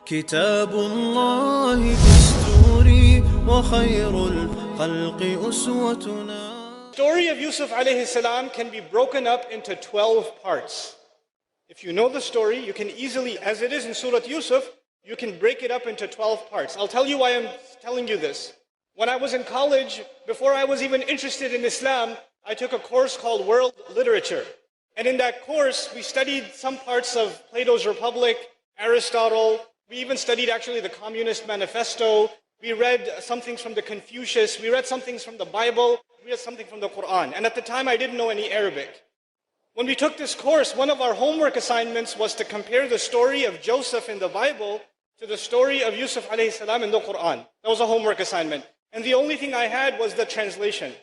كتاب الله دستوري وخير الخلق أسوتنا. The story of Yusuf alayhi salam can be broken up into 12 parts. If you know the story, you can easily, as it is in Surah Yusuf, you can break it up into 12 parts. I'll tell you why I'm telling you this. When I was in college, before I was even interested in Islam, I took a course called World Literature. And in that course, we studied some parts of Plato's Republic, Aristotle. We even studied actually the Communist Manifesto. We read some things from the Confucius. We read some things from the Bible. We read something from the Quran. And at the time, I didn't know any Arabic. When we took this course, one of our homework assignments was to compare the story of Joseph in the Bible to the story of Yusuf alayhi salam in the Quran. That was a homework assignment. And the only thing I had was the translation.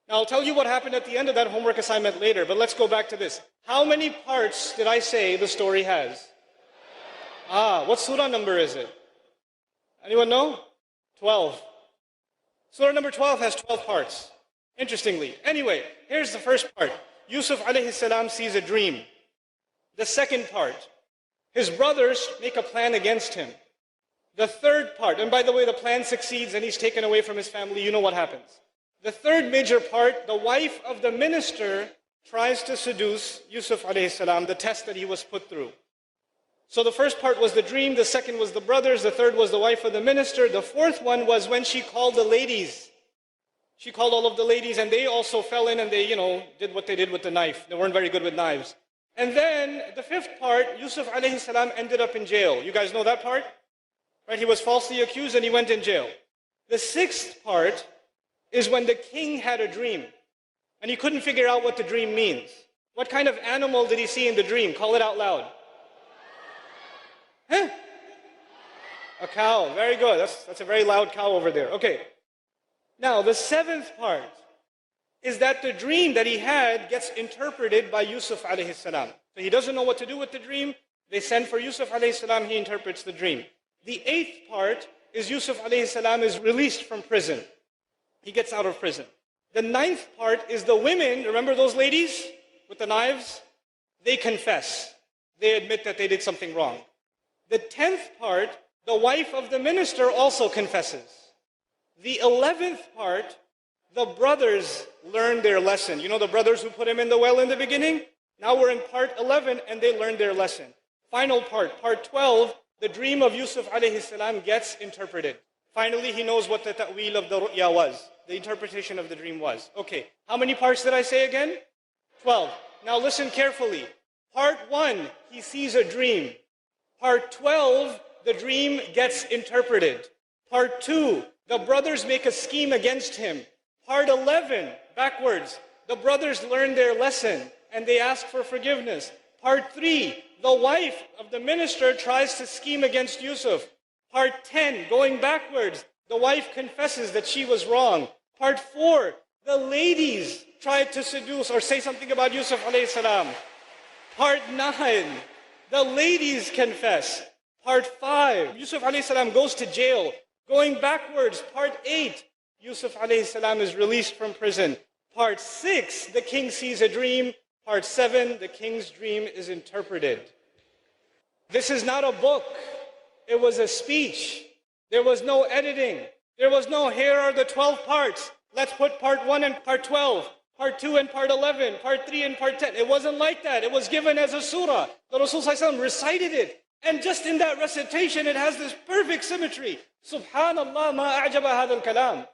Now I'll tell you what happened at the end of that homework assignment later, but let's go back to this. How many parts did I say the story has? What surah number is it? Anyone know? 12. Surah number 12 has 12 parts. Interestingly. Anyway, here's the first part. Yusuf alayhi salam sees a dream. The second part, his brothers make a plan against him. The third part, and by the way, the plan succeeds and he's taken away from his family, you know what happens. The third major part, the wife of the minister tries to seduce Yusuf alayhi salam, the test that he was put through. So the first part was the dream, the second was the brothers, the third was the wife of the minister, the fourth one was when she called the ladies. She called all of the ladies and they also fell in and they, did what they did with the knife. They weren't very good with knives. And then the fifth part, Yusuf alayhi salam ended up in jail. You guys know that part? Right? He was falsely accused and he went in jail. The sixth part is when the king had a dream and he couldn't figure out what the dream means. What kind of animal did he see in the dream? Call it out loud. Huh? A cow. Very good. That's a very loud cow over there. Okay. Now, the seventh part is that the dream that he had gets interpreted by Yusuf alayhi salam. So he doesn't know what to do with the dream. They send for Yusuf alayhi salam, he interprets the dream. The eighth part is Yusuf alayhi salam is released from prison. He gets out of prison. The ninth part is the women, remember those ladies with the knives? They confess. They admit that they did something wrong. The 10th part, the wife of the minister also confesses. The 11th part, the brothers learn their lesson. You know the brothers who put him in the well in the beginning? Now we're in part 11 and they learned their lesson. Final part, part 12, the dream of Yusuf alayhi salam gets interpreted. Finally, he knows what the ta'wil of the ru'ya was. The interpretation of the dream was. Okay, how many parts did I say again? 12. Now listen carefully. Part 1, he sees a dream. Part 12, the dream gets interpreted. Part 2, the brothers make a scheme against him. Part 11, backwards, the brothers learn their lesson and they ask for forgiveness. Part 3, the wife of the minister tries to scheme against Yusuf. Part 10, going backwards, the wife confesses that she was wrong. Part 4, the ladies tried to seduce or say something about Yusuf alayhi salam. Part 9, the ladies confess. Part 5, Yusuf alayhi salam goes to jail. Going backwards, part 8, Yusuf alayhi salam is released from prison. Part 6, the king sees a dream. Part 7, the king's dream is interpreted. This is not a book. It was a speech. There was no editing. There was no, here are the 12 parts. Let's put part 1 and part 12, part 2 and part 11, part 3 and part 10. It wasn't like that. It was given as a surah. The Rasul ﷺ recited it. And just in that recitation, it has this perfect symmetry. Subhanallah ma a'jaba hadha al-kalam.